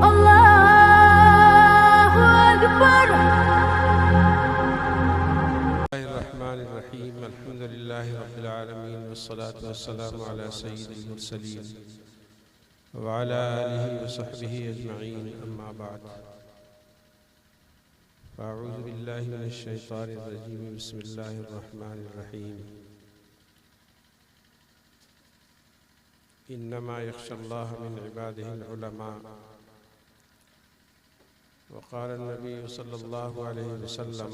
अल्लाहु अकबर। बिस्मिल्लाहिर्रहमानिर्रहीम। अल्हम्दुलिल्लाहि रब्बिल आलमीन वस्सलातु वस्सलामु अला सय्यिदिल मुरसलीन व अला आलिहि व सहबिहि अजमईन, अम्मा बाद। अऊज़ु बिल्लाहि मिनश शैतानिर रजीम। बिस्मिल्लाहिर्रहमानिर्रहीम। इन्नमा यख्शल्लाह मिन इबादिहिल उलमा। वक़ाल नबी सल्लल्लाहु अलैहि वसल्लम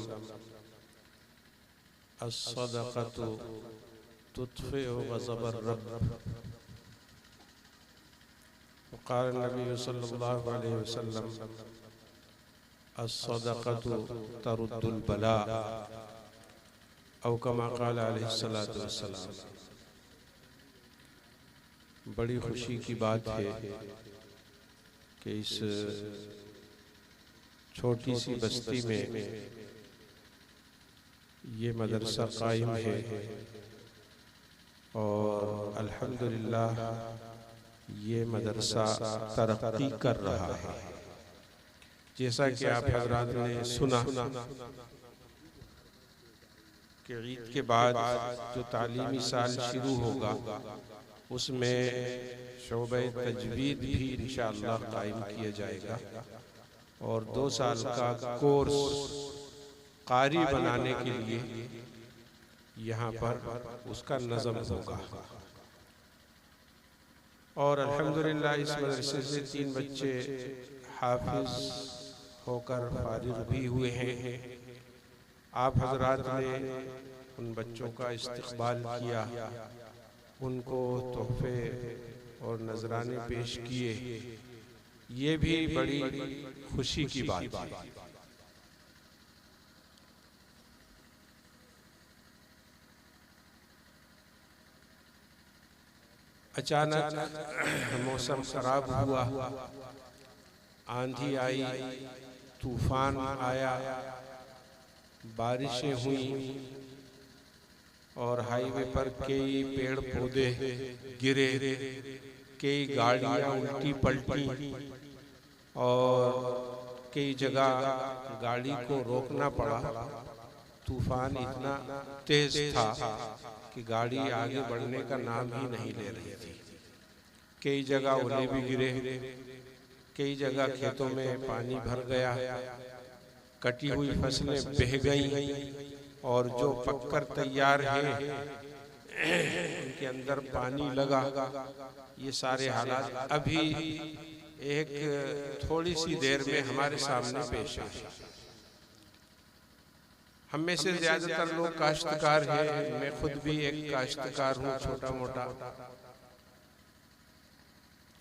अस्सदक़तु तुत्फ़िउ ग़ज़बर रब्ब। वक़ाल नबी सल्लल्लाहु अलैहि वसल्लम अस्सदक़तु तरुद्दुल बला। औ कमा क़ाल अलैहिस्सलातु वस्सलाम। बड़ी खुशी की बात है कि इस छोटी सी बस्ती में ये मदरसा कायम है और अल्हम्दुलिल्लाह ये मदरसा तरक्की कर रहा है। जैसा कि आप हज़रात ने सुना कि ईद के बाद जो तालीमी साल शुरू होगा उसमें शोबे तजवीद भी इंशाअल्लाह कायम किया जाएगा और 2 साल का कोर्स कारी बनाने के लिए यहाँ पर उसका नज़म होगा। और अल्हम्दुलिल्लाह इस मदरसे से 3 बच्चे हाफिज होकर फारिग भी हुए हैं। आप हज़रात ने उन बच्चों का इस्तक़बाल किया, उनको तोहफे और नजराने पेश किए, ये भी बड़ी खुशी की बात है। अचानक मौसम खराब हुआ, आंधी आई, तूफान आया, बारिशें हुई और हाईवे पर कई पेड़ पौधे गिरे, कई गाड़ियां उल्टी पलटी और कई जगह गाड़ी को रोकना पड़ा। तूफान इतना तेज था कि गाड़ी आगे बढ़ने का नाम ही नहीं ले रही थी। कई जगह ओले भी गिरे, कई जगह खेतों में पानी भर गया, कटी हुई फसलें बह गईं और जो पककर तैयार हैं उनके अंदर पानी लगा। ये सारे हालात अभी एक थोड़ी सी देर में हमारे सामने पेश आए। हम में से ज्यादातर लोग काश्तकार हैं, मैं खुद भी एक काश्तकार हूँ, छोटा मोटा।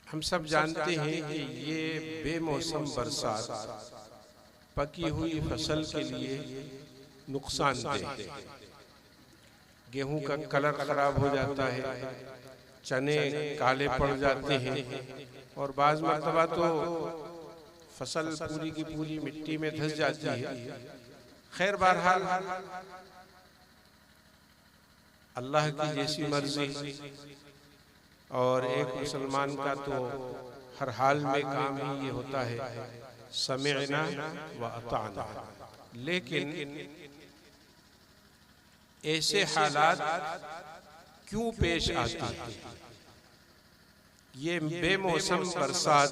हम सब जानते हैं कि ये बेमौसम बरसात पकी हुई फसल के लिए नुकसानदेह। गेहूं का कलर खराब हो जाता है, चने काले पड़ जाते हैं और बाज़ मरतबा तो फसल पूरी की पूरी मिट्टी में धंस जाती है। खैर बहरहाल अल्लाह की जैसी मर्जी और एक मुसलमान का तो हर हाल में काम ही ये होता है समिअना व अताअना। लेकिन ऐसे हालात क्यों पेश आते हैं? ये बेमौसम बरसात,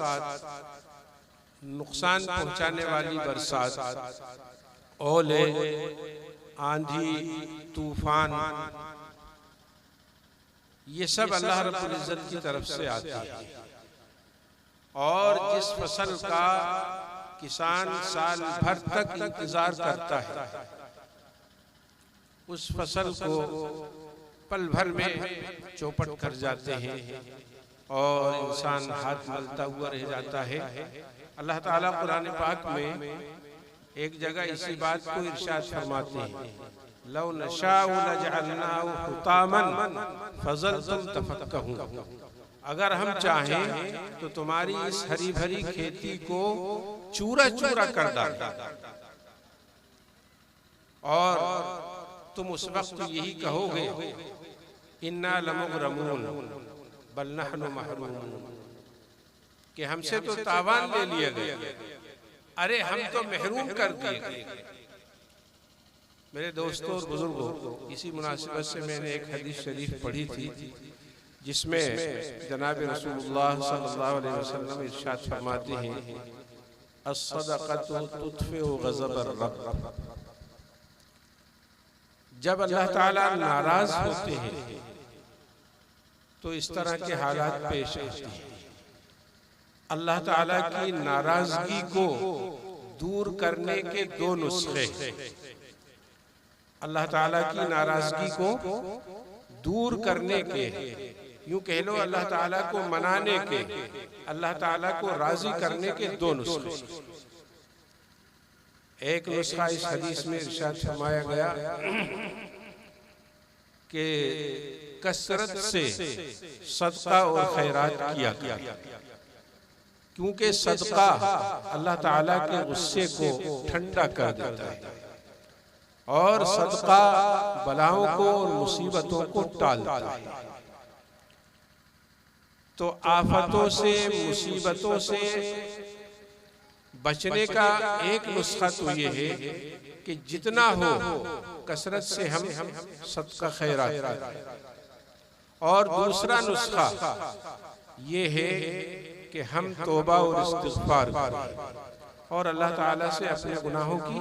नुकसान पहुंचाने वाली बरसात, ओले, आंधी, तूफान, ये सब अल्लाह रब्बुल इज्जत की तरफ से आती है। और जिस फसल का किसान साल भर तक इंतजार करता है, उस फसल को पल भर में चौपट कर जाते हैं और इंसान हाथ मलता हुआ रह जाता है। अल्लाह ताला कुरान पाक में एक जगह इसी बात को इरशाद फरमाते हैं, लौ नशाउ लजअलनाहु हुतामन फज़लतुम तफक्कहून। अगर हम चाहें तो तुम्हारी इस हरी भरी खेती को चूरा चूरा कर डालें और तुम उस वक्त यही कहोगे इन्ना लमुग़रमून बल नहनु महरूमून। कि हमसे तो तावान ले लिया गया, अरे हम तो महरूम कर दिए गए। मेरे दोस्तों और बुजुर्गों, इसी मुनासिबत से मैंने एक हदीस शरीफ पढ़ी थी जिसमें जनाब रसूलुल्लाह सल्लल्लाहु अलैहि वसल्लम इरशाद फरमाते हैं, अस्सदक़तु तुत्फ़िउ ग़ज़बर रब। जब अल्लाह ताला नाराज होते हैं तो इस तरह के हालात पेश आते हैं। अल्लाह ताला की नाराजगी को दूर करने के दो नुस्खे। अल्लाह ताला की नाराजगी को दूर करने के, यूं कह लो अल्लाह ताला को मनाने के, अल्लाह ताला को राजी करने के दो नुस्खे। एक नुस्खा इस हदीस में इरशाद फरमाया गया कि कसरत से सदका और खैरात किया गया, क्योंकि सदका अल्लाह ताला के गुस्से को ठंडा कर देता है और सदका बलाओं को और मुसीबतों को टालता है। तो आफतों से, मुसीबतों से बचने का एक नुस्खा तो ये है कि जितना हो कसरत से हम सदका खैरात करें। और दूसरा नुस्खा ये है कि हम तौबा और इस्तिग़फ़ार करें और अल्लाह ताला से अपने गुनाहों की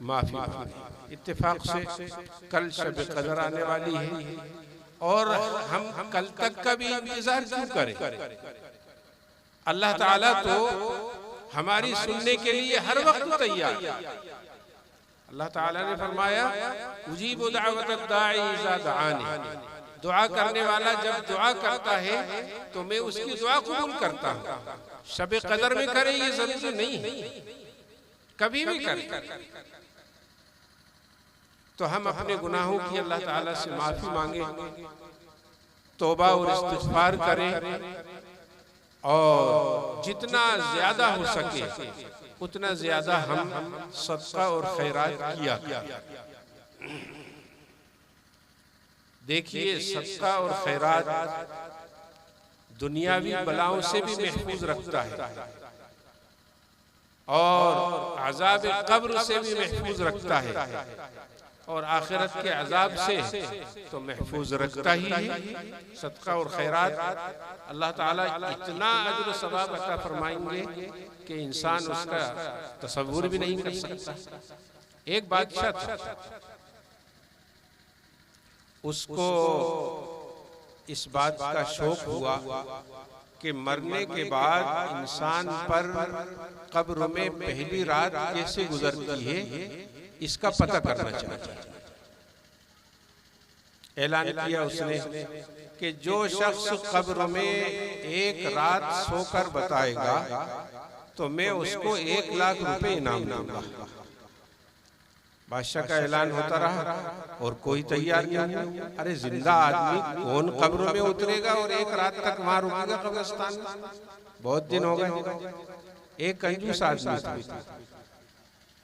माफी मांगे। इत्तेफाक से कल शब कदर आने वाली है और हम कल तक का भी इंतजार क्यों करें? अल्लाह ताला तो हमारी सुनने के लिए हर वक्त तैयार। अल्लाह ताला ने फरमाया, उजीबु दावतद दाई इज़ा दआनी, दुआ करने वाला जब दुआ करता है तो मैं उसकी दुआ कबूल करता हूँ। शब कदर में करे ये जरूरी नहीं है, कभी भी करे। तो हम अपने गुनाहों की अल्लाह ताला से माफी मांगे, तौबा और इस्तिग़फ़ार करें और जितना ज्यादा हो सके उतना ज्यादा हम सदका और खैरात किया। देखिए, सदका और खैरात दुनियावी बलाओं से भी महफूज रखता है और अज़ाब कब्र से भी महफूज रखता है और आखिरत के अज़ाब से तो महफूज रखता ही है। सदका और खैरात अल्लाह ताला इतना अजर व सवाब अता फरमाएंगे कि इंसान उसका तसव्वुर भी नहीं कर सकता। एक बादशाह था, उसको इस बात का शौक हुआ कि मरने के बाद इंसान पर कब्र में पहली रात कैसे गुजरती है इसका पता करना चाहता। ऐलान किया उसने कि जो शख्स कब्र में एक रात सोकर बताएगा तो मैं उसको 1 लाख रुपए इनाम दूंगा। बादशाह का ऐलान होता रहा और कोई तैयार नहीं हुआ। अरे जिंदा आदमी कौन कब्र में उतरेगा और 1 रात तक वहां रुकेगा कब्रिस्तान में? बहुत दिन हो गए। एक कंजूस आदमी था,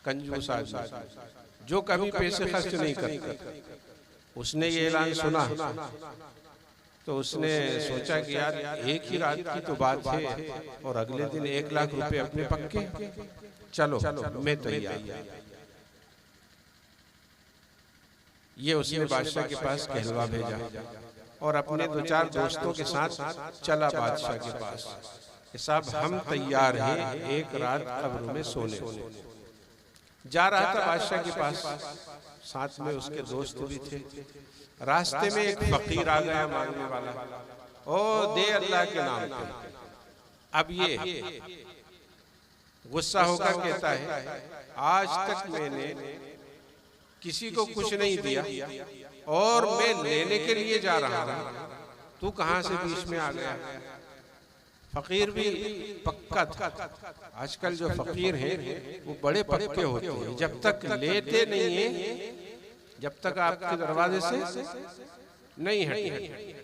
कंजूस आदमी जो कभी पैसे खर्च नहीं करता, उसने ये ऐलान सुना तो उसने सोचा कि यार एक ही रात की तो बात है और अगले दिन 1 लाख रुपए अपने पक्के, चलो मैं तैयार। ये उसने बादशाह के पास कहलवा भेजा और अपने 2-4 दोस्तों के साथ चला बादशाह के पास कि साहब हम तैयार हैं 1 रात कब्र में सोने। जा रहा था बादशाह के पास, साथ में उसके दोस्त भी थे। रास्ते में एक फकीर आ गया मांगने वाला, ओ दे अल्लाह के नाम पे। अब ये गुस्सा होकर कहता है, आज तक मैंने किसी को कुछ नहीं दिया और मैं लेने के लिए जा रहा हूं, तू कहां से बीच में आ गया? फकीर भी पक्का था। आजकल जो फकीर हैं वो बड़े पक्के होते हैं, जब तक लेते नहीं है, जब तक आपके दरवाजे से नहीं हटे।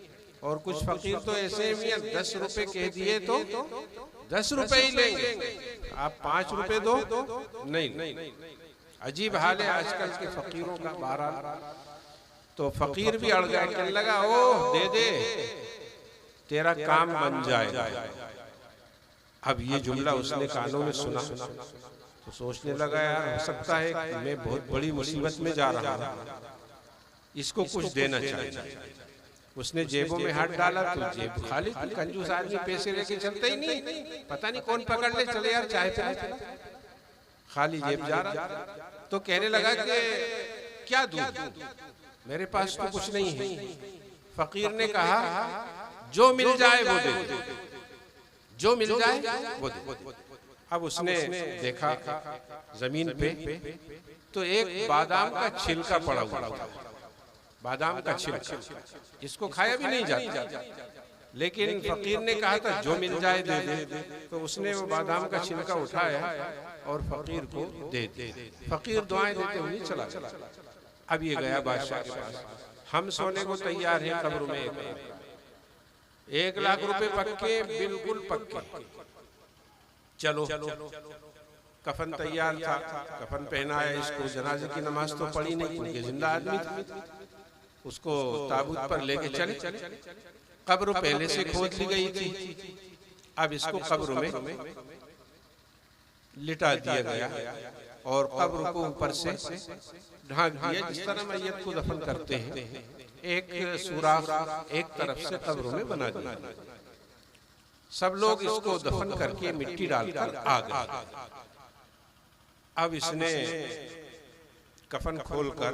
और कुछ फकीर तो ऐसे भी 10 रुपए कह दिए तो 10 रुपए ही लेंगे, आप 5 रुपए दो नहीं। अजीब हाल है आजकल के फकीरों का। 12 तो फकीर भी अड़ गया, कहने लगा ओ दे दे तेरा काम बन जाएगा। अब ये जुमला उसने कानों में सुना तो सोचने लगा, यार हो सकता है कि मैं बहुत बड़ी मुसीबत में जा रहा हूँ, इसको कुछ देना चाहिए। उसने जेबों में हाथ डाला तो जेब खाली थी। कंजूस आदमी पैसे लेके चलता ही नहीं, पता नहीं कौन पकड़ ले, चले यार चाय पिला, खाली जेब जा रहा। तो कहने लगा कि क्या दूं, मेरे पास तो कुछ नहीं है। फकीर ने कहा, जो मिल जाए वो दे, जो मिल जाए वो दे। अब उसने देखा जमीन पे तो एक बादाम का छिलका पड़ा हुआ था, बादाम का छिलका, इसको खाया भी नहीं जाता, लेकिन फकीर ने कहा था जो मिल जाए दे दे। तो उसने वो बादाम का छिलका उठाया और फकीर को दे दे। फकीर दुआएं देते हुए चला गया। अब ये गया बादशाह के पास, हम सोने को तैयार हैं कब्र में 1 लाख रुपए पक्के, बिल्कुल पक्के, चलो। कफन तैयार था, कफन पहनाया इसको, जनाजे की नमाज तो पढ़ी नहीं क्योंकि जिंदा आदमी था। उसको ताबूत पर लेके चले, कब्र पहले से खोद ली गई थी। अब इसको कब्र में लिटा दिया गया और कब्र को ऊपर से ढांक दिया, जिस तरह मैयत को दफन करते हैं। एक सुराख एक तरफ से कब्र में बना दिया। सब लोग इसको दफन करके मिट्टी डालकर आ गए। अब इसने कफन खोलकर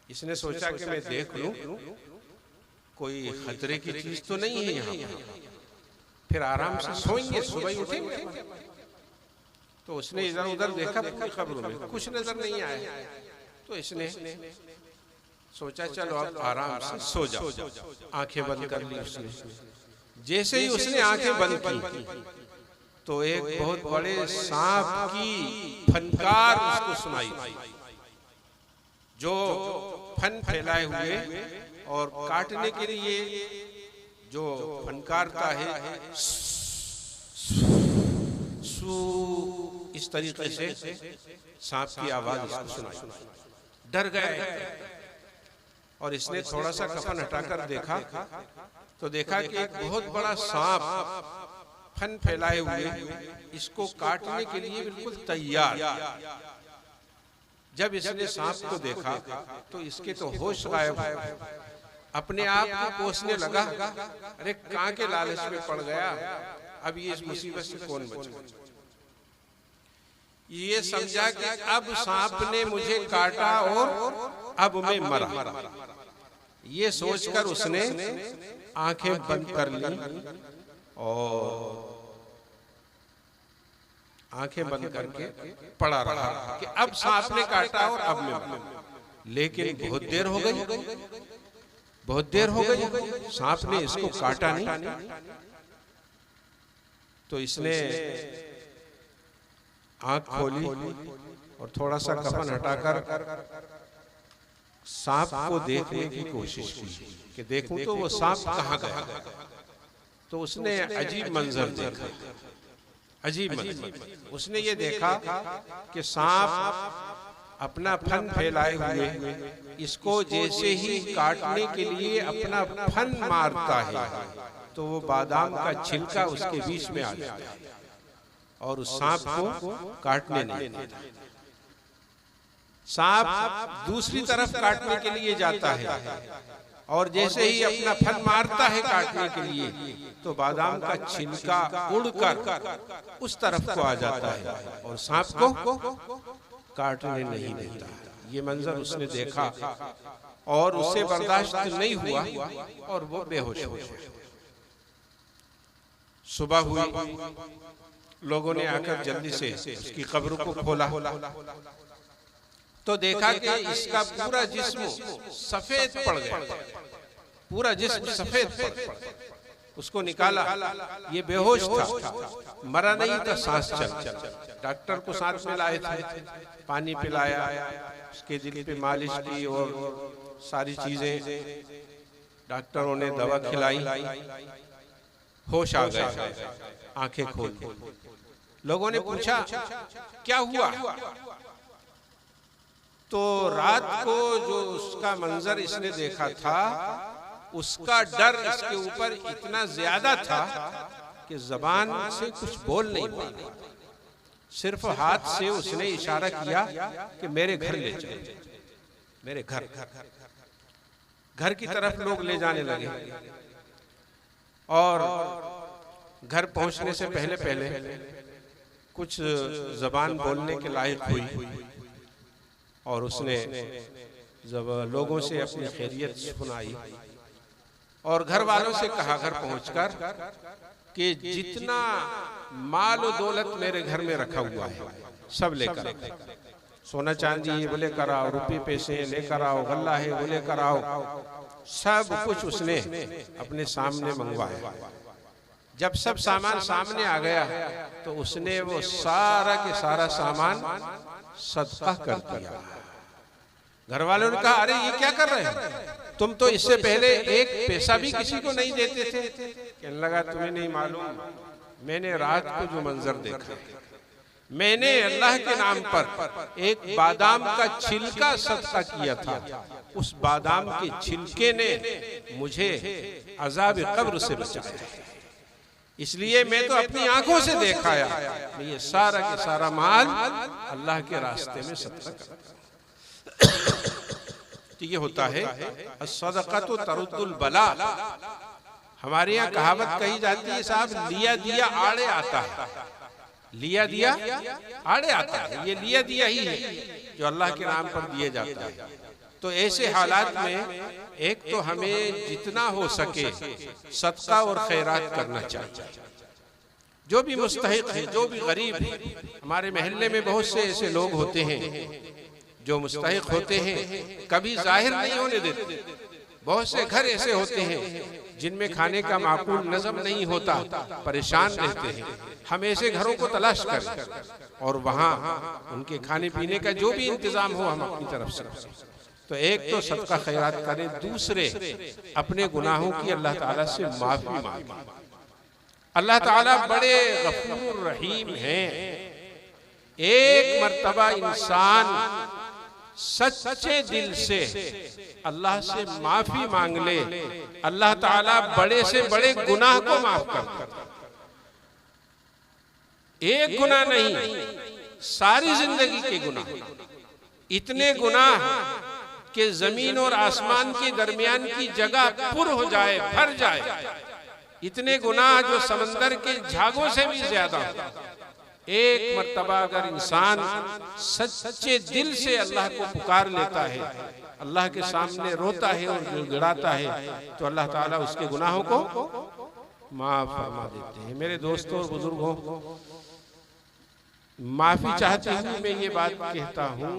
इसने सोचा कि मैं देख लूं कोई खतरे की चीज तो नहीं है यहाँ पर, फिर आराम से सोएंगे, सुबह ही उठेंगे। तो उसने इधर उधर देखा पूरी कब्र में, कुछ नजर नहीं आया। तो इसने सोचा चलो अब आराम से सो जाओ, आंखें बंद कर ली उसने। जैसे ही उसने आंखें बंद की तो एक बहुत बड़े सांप की फनकार उसको सुनाई, जो फन फैलाए हुए और काटने के लिए जो फनकारता है, सू इस तरीके से सांप की आवाज उसको सुनाई। डर गए और इसने थोड़ा सा कफन हटाकर देखा तो देखा कि एक बहुत बड़ा सांप फन फैलाए हुए इसको काटने के लिए बिल्कुल तैयार। जब इसने सांप को देखा तो इसके तो होश गायब, अपने आप को कोसने लगा, अरे कहां के लालच में पड़ गया, अब ये इस मुसीबत से कौन बचे। ये समझा कि अब सांप ने मुझे काटा और अब मैं मरा। ये सोचकर उसने आंखें बंद कर ली और आंखें बंद करके पड़ा रहा कि अब सांप ने काटा और अब मैं मरा। लेकिन बहुत देर हो गई, बहुत देर हो गई, सांप ने इसको काटा नहीं। तो इसने आंख खोली और थोड़ा सा कफन हटाकर सांप को देखने की कोशिश की कि देखूं तो वो सांप कहाँ गया। तो उसने अजीब मंजर देखा, अजीब मंजर। उसने ये देखा कि सांप अपना फन फैलाए हुए इसको जैसे ही काटने के लिए अपना फन मारता है तो वो बादाम का छिलका उसके बीच में आ जाता है और उस सांप को काटने नहीं देता। सांप दूसरी तरफ काटने के लिए जाता है और जैसे ही अपना फन मारता है काटने के लिए तो बादाम का छिलका उड़कर उस तरफ को आ जाता है और सांप को काटने नहीं देता। ये मंजर उसने देखा और उससे बर्दाश्त नहीं हुआ और वो बेहोश हो गया। सुबह हुई, लोगों ने आकर जल्दी से उसकी कब्र को खोला तो देखा कि इसका पूरा जिस्म सफेद पड़ गया, पूरा जिस्म सफेद पड़ गया। उसको निकाला, ये बेहोश था, मरा नहीं था, सांस चल। डॉक्टर को साथ में लाए थे, पानी पिलाया, उसके दिल पे मालिश की और सारी चीजें, डॉक्टरों ने दवा खिलाई, होश आ गए, आंखें खोल। लोगों ने पूछा क्या हुआ, तो रात को जो उसका मंजर इसने देखा था उसका डर इसके ऊपर इतना ज्यादा था कि जबान से कुछ बोल नहीं पाया, सिर्फ हाथ से उसने इशारा किया कि मेरे घर ले चलो, मेरे घर। घर की तरफ लोग ले जाने लगे और घर पहुंचने से पहले पहले कुछ जबान बोलने के लायक हुई और उसने जब लोगों से अपनी खैरियत सुनाई और घर वालों से कहा घर पहुंचकर कि जितना माल और दौलत मेरे घर में रखा हुआ है सब लेकर, सोना चांदी ये वो लेकर आओ, रुपये पैसे लेकर आओ, गल्ला है वो लेकर आओ, सब कुछ उसने अपने सामने मंगवाया। जब सब सामान सामने आ गया तो उसने वो सारा के सारा सामान सदका कर दिया। घर वालों ने कहा अरे ये क्या कर रहे हो, तुम तो इससे पहले एक पैसा भी किसी को नहीं देते थे। कहने लगा तुम्हें नहीं मालूम, मैंने रात को जो मंजर देखा, मैंने अल्लाह के नाम पर एक बादाम का छिलका सदका किया था, उस बादाम के छिलके ने मुझे अजाब कब्र से बचाया, इसलिए मैं तो अपनी आंखों से देखाया, मैं ये सारा के सारा माल अल्लाह के रास्ते में सदका करता। तो ये होता है सदक़तु तरुद्दुल बला। हमारे यहाँ कहावत कही जाती है साहब, लिया दिया आड़े आता है, लिया दिया आड़े आता है। ये लिया दिया ही है जो अल्लाह के नाम पर दिए जाता है। तो ऐसे हालात में एक तो हमें जितना हो सके सदका और खैरात करना चाहिए। जो भी मुस्तहिक है, जो भी गरीब है, हमारे महल्ले में बहुत से ऐसे लोग होते हैं जो मुस्तहिक होते हैं, कभी जाहिर नहीं होने देते। बहुत से घर ऐसे होते हैं जिनमें खाने का माकूल नज़म नहीं होता, परेशान रहते हैं। हम ऐसे घरों को तलाश करें और वहाँ उनके खाने पीने का जो भी इंतजाम हो हम अपनी तरफ से। तो एक तो सदका खैरात करें, दूसरे अपने गुनाहों की अल्लाह ताला से माफी मांगे। अल्लाह ताला बड़े गफूर रहीम हैं। एक मर्तबा इंसान सच्चे दिल से अल्लाह से माफी मांग ले, अल्लाह ताला बड़े से बड़े गुनाह को माफ करता। एक गुनाह नहीं, सारी जिंदगी के गुनाह, इतने गुनाह कि जमीन और आसमान के दरमियान की जगह पुर हो जाए, भर जाए, इतने गुनाह जो समंदर के झागों से भी ज्यादा। एक मर्तबा अगर इंसान सच्चे दिल से अल्लाह को पुकार लेता है, अल्लाह के सामने रोता है और गिड़गिड़ाता है, तो अल्लाह ताला उसके गुनाहों को माफ फरमा देते हैं। मेरे दोस्तों और बुजुर्गों, माफी चाहते हुए मैं ये बात कहता हूँ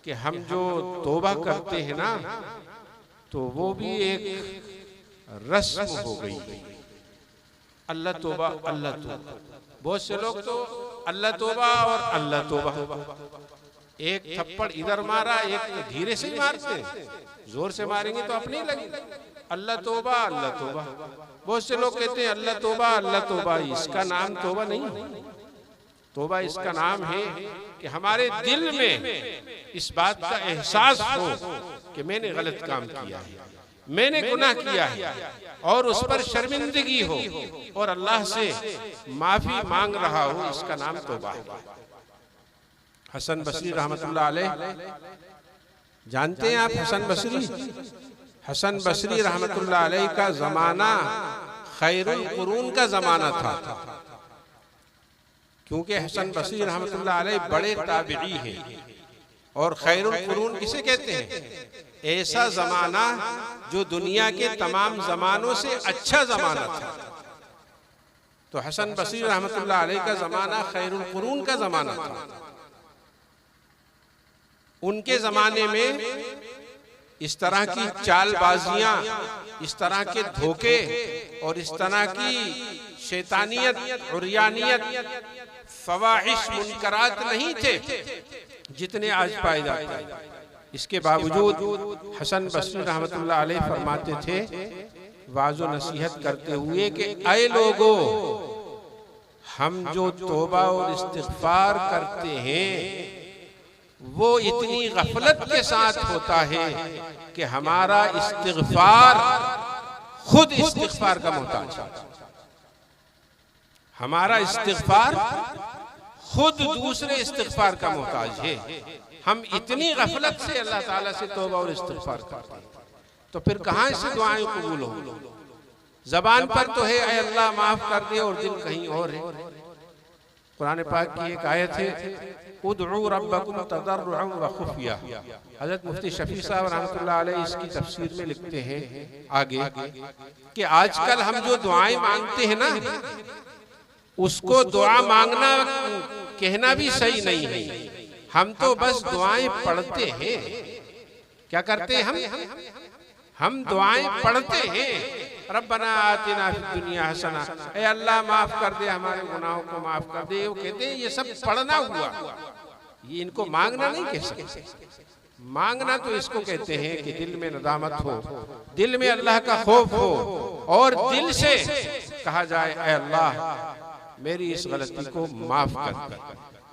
कि हम जो तौबा करते हैं ना, तो वो भी एक रस्म हो गई। अल्लाह तौबा, अल्लाह तौबा। बहुत से लोग तो अल्लाह तौबा और अल्लाह तौबा, एक थप्पड़ इधर मारा, एक धीरे से मारते हैं, जोर से मारेंगे तो अपने ही लगेगा। अल्लाह तौबा, अल्लाह तौबा। बहुत से लोग कहते हैं अल्लाह तौबा, अल्लाह तौबा। इसका नाम तौबा नहीं, तौबा इसका नाम है कि हमारे दिल में इस बात का एहसास हो कि मैंने गलत काम किया है, मैंने गुनाह किया है और उस पर शर्मिंदगी हो और अल्लाह से माफी मांग रहा हो, इसका नाम तौबा है। हसन बसरी रहमतुल्लाह अलैह, जानते हैं आप हसन बसरी? हसन बसरी रहमतुल्लाह अलैह का जमाना खैरुल कुरून का जमाना था, क्योंकि हसन बसरी रहमतुल्लाह अलैह बड़े ताबिई हैं। और खैरुल कुरून किसे कहते हैं? ऐसा जमाना जो दुनिया के तमाम जमानों से अच्छा जमाना था। तो हसन बसरी रहमतुल्लाह अलैह का जमाना खैरुल कुरून का जमाना था। उनके जमाने में इस तरह की चालबाजियां, इस तरह के धोखे और इस तरह की शैतानियत, उर्यानियत, फवाहिश, मुनकरात नहीं थे जितने आज पाए जाते हैं। इसके बावजूद हसन बसरी रहमतुल्लाह अलैह फरमाते थे, वाज़ो नसीहत करते हुए कि ऐ लोगों, हम जो तौबा और इस्तिग़फ़ार करते हैं वो इतनी गफलत के साथ होता है कि हमारा इस्तिग़फ़ार खुद इस्तिग़फ़ार का मोहताज है। हमारा इस्तिग़फ़ार खुद दूसरे इस्तिग़फ़ार का मोहताज है। हम इतनी गफलत से अल्लाह ताला से तौबा और इस्तिग़फ़ार करते हैं, तो फिर कहाँ से दुआएं कबूल हो? जबान पर तो है ऐ अल्लाह माफ कर दे, और दिल कहीं और है। कुरान पाक की एक आयत है, उदउ रब्बकुम तदर्रुअन व खुफिया। हज़रत मुफ्ती शफी साहब रहमतुल्लाह अलैह इसकी तफसीर में लिखते हैं आगे कि आजकल हम जो दुआएं मांगते हैं ना, उसको दुआ मांगना कहना भी सही नहीं है। हम तो बस दुआएं पढ़ते हैं। क्या करते हैं हम दुआएं पढ़ते हैं। रब्बना आतिना फिद दुनिया हसना, ऐ अल्लाह माफ कर दे, हमारे गुनाहों को माफ कर दे। वो कहते हैं ये सब पढ़ना हुआ, ये इनको मांगना नहीं कह सकते। मांगना तो इसको कहते हैं कि दिल में नदामत हो, दिल में अल्लाह का खौफ हो, और दिल से कहा जाए ऐ अल्लाह मेरी इस गलती को माफ कर।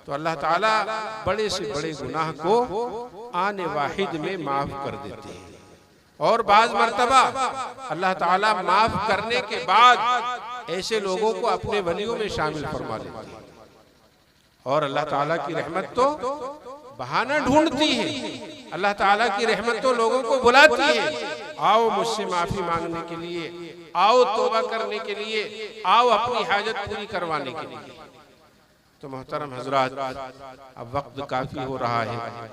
तो अल्लाह ताला बड़े से बड़े गुनाह को आने वाहिद में माफ कर देते हैं। और बाज मर्तबा अल्लाह ताला माफ करने के बाद ऐसे लोगों को अपने वलियों में शामिल फरमा लेते हैं। और अल्लाह ताला की रहमत तो बहाना ढूंढती है। अल्लाह ताला की रहमत तो लोगों को बुलाती है, आओ मुझसे माफी मांगने के लिए, आओ तौबा करने के लिए, आओ अपनी हाजत पूरी करवाने के लिए। तो मोहतरम हजरात, अब वक्त काफी हो रहा है,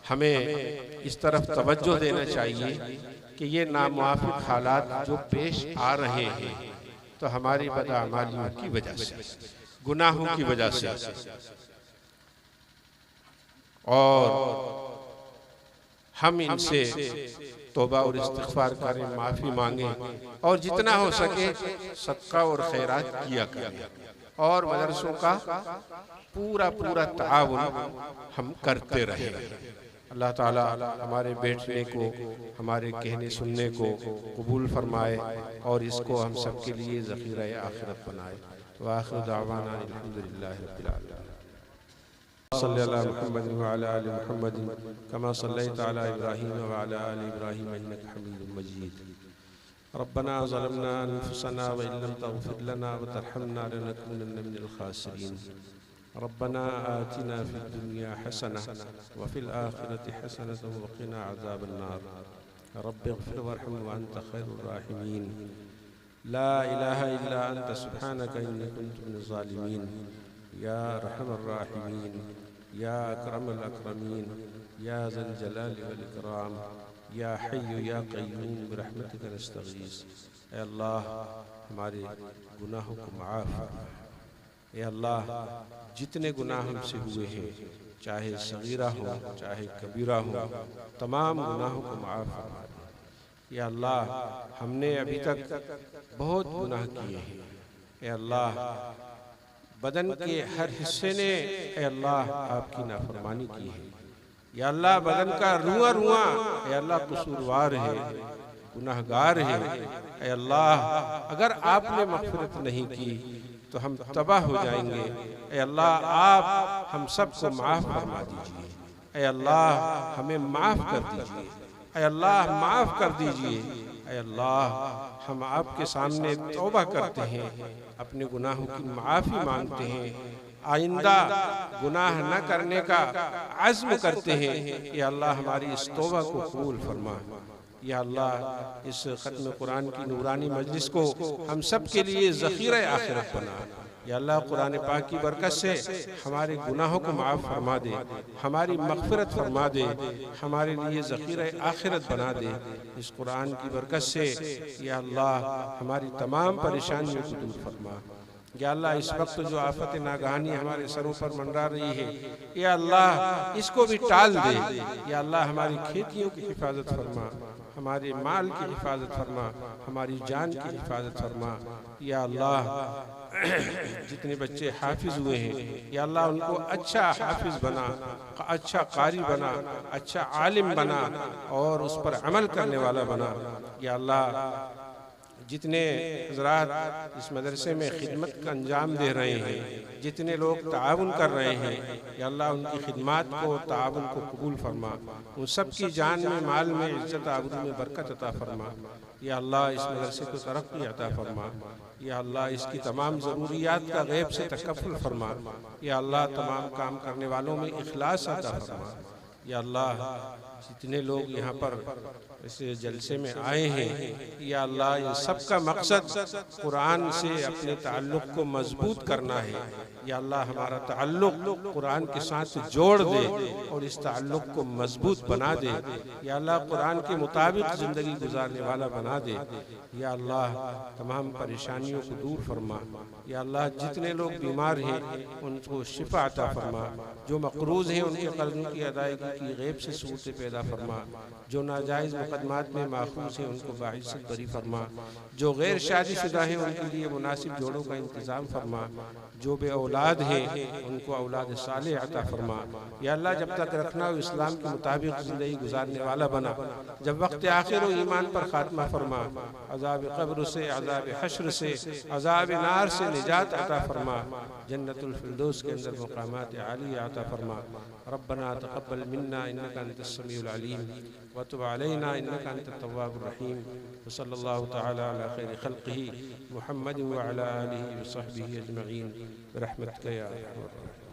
हमें इस तरफ तवज्जो देना चाहिए कि ये नामुआफिक हालात जो पेश आ रहे हैं, तो हमारी बदअमालियों की वजह से, गुनाहों की वजह से, और हम इनसे तौबा और इस्तिग़फ़ार करें, माफ़ी मांगें, और जितना हो सके सदका और खैरात किया करें, और मदरसों का पूरा ताउन हम करते रहें। अल्लाह ताला हमारे बैठने को, हमारे कहने सुनने को कबूल फरमाए, और इसको हम सब के लिए ज़ख़ीरा आखिरत बनाए। व आखिर दावाना अल्हम्दुलिल्लाहि रब्बिल आलमीन। सल्ली अला मुहम्मद व अला आलि मुहम्मद कमा सल्लैता अला इब्राहीम व अला आलि इब्राहीम इन्नका हमीदुम मजीद। रब्बना ज़लमना अनफुसना व इन लम तग़फिर लना व तरहमना लनकुनन्ना मिनल खासिरीन। रब्बना आतिना फिद दुनिया हसना व फिल आखिरति हसनतन व क़िना अज़ाबन नार। रब्बिग़फिर वरहम व अंत खैरुर राहिमीन। ला इलाहा इल्ला अंत सुब्हानका इन्नी कुन्तु मिनज़ ज़ालिमीन। या रहमर राहिमीन, या अकरमल अकरमीन, या ज़ल जलाली वल इकराम, या हय्यु या क़य्यूम बिरहमतिका नस्तग़ीस। ऐ अल्लाह हमारे गुनाहों को माफ़ फरमा। ऐ अल्लाह जितने गुनाह हमसे हुए हैं, चाहे सगीरा हो चाहे कबीरा हो, तमाम गुनाहों को माफ़ फरमा दे। या अल्लाह हमने अभी तक बहुत गुनाह किए हैं। ऐ अल्लाह बदन के हर हिस्से ने ऐ अल्लाह आपकी नाफरमानी की है। या अल्लाह बदन का रुआ रुआ ऐ अल्लाह कसूरवार है, गुनाहगार है। ऐ अल्लाह अगर आपने मग़फ़िरत नहीं की तो हम तबाह हो जाएंगे। ऐ अल्लाह आप हम सबको माफ़ फरमा दीजिए। ऐ अल्लाह हमें माफ़ कर दीजिए। ऐ अल्लाह माफ़ कर दीजिए। ऐ अल्लाह हम आपके सामने तौबा करते हैं, अपने गुनाहों की माफ़ी मांगते हैं, आइंदा गुनाह न करने का अज़्म करते हैं। या अल्लाह हमारी इस तौबा को कबूल फरमा। या अल्लाह इस ख़त्म कुरान की नूरानी मजलिस को हम सब के लिए ज़ख़ीरा आखिरत बना। या अल्लाह कुरान पाक की बरकत से हमारे गुनाहों को माफ़ फरमा दे, हमारी मग़फ़िरत फरमा दे, हमारे लिए ज़ख़ीरा आखिरत बना दे। इस कुरान की बरकत से या अल्लाह हमारी तमाम परेशानियों को दूर फरमा। या अल्लाह इस वक्त जो आफत नागहानी हमारे सरों पर मंडरा रही है, या अल्लाह इसको भी टाल दे। या अल्लाह हमारी खेतियों की हिफाजत फरमा, हमारे माल की हिफाजत फरमा, हमारी जान की हिफाजत फरमा। या अल्लाह जितने बच्चे हाफिज हुए हैं, या अल्लाह उनको अच्छा हाफिज बना, अच्छा कारी बना, अच्छा आलिम बना, और उस पर अमल करने वाला बना। या अल्लाह जितने हज़रात इस मदरसे में खिदमत का अंजाम दे रहे हैं, जितने लोग ताउन कर रहे हैं, या अल्लाह उनकी खिदमत को, ताउन को कबूल फरमा। उन सब की जान में, माल में, इज्जत आबरू में बरकत अता फरमा। या अल्लाह इस मदरसे को तरक्की अता फरमा। या अल्लाह इसकी तमाम ज़रूरियात का गैब से तकफ़ुल फरमा। या अल्लाह तमाम काम करने वालों में इखलास अता फरमा। या अल्लाह जितने लोग यहाँ पर इस जलसे में आए हैं, या अल्लाह इन सब का मकसद कुरान से अपने ताल्लुक़ को मजबूत करना है। या अल्लाह हमारा ताल्लुक़ कुरान के साथ जोड़ दे और इस ताल्लुक़ को मजबूत बना दे। या अल्लाह कुरान के मुताबिक ज़िंदगी गुजारने वाला बना दे। या अल्लाह तमाम परेशानियों को दूर फरमा। या अल्लाह जितने लोग बीमार हैं उनको शिफा अता फरमा। जो मकरूज़ हैं उनके कर्ज़ों की अदायगी की गैब से सूरतें पैदा फरमा। जो नाजायज़ मुकदमात में माखूज़ हैं उनको बाइज़्ज़त बरी फरमा। जो गैर शादीशुदा हैं उनके लिए मुनासिब जोड़ों का इंतज़ाम फरमा। जो बे औलाद हैं उनको औलाद साले अता फरमा। या अल्लाह जब तक रखना हो इस्लाम के मुताबिक ज़िंदगी गुजारने वाला बना। जब वक्त आखिर हो ईमान पर खात्मा फरमा। अज़ाब क़ब्र से, अज़ाब हश्र से, अज़ाब नार से निजात अता फरमा। जन्नतुल फिरदौस के अंदर मक़ामात आलिया अता फरमा। रब्बना तक़ब्बल मिन्ना इन्नका अंतस समीउल अलीम व तुब अलैना इन्नका अंतत तव्वाबुर रहीम। व सल्लल्लाहु तआला अला खैरि खल्क़िही मुहम्मद व अला आलिहि व सहबिही अजमईन बिरहमतिका या अरहमर राहिमीन।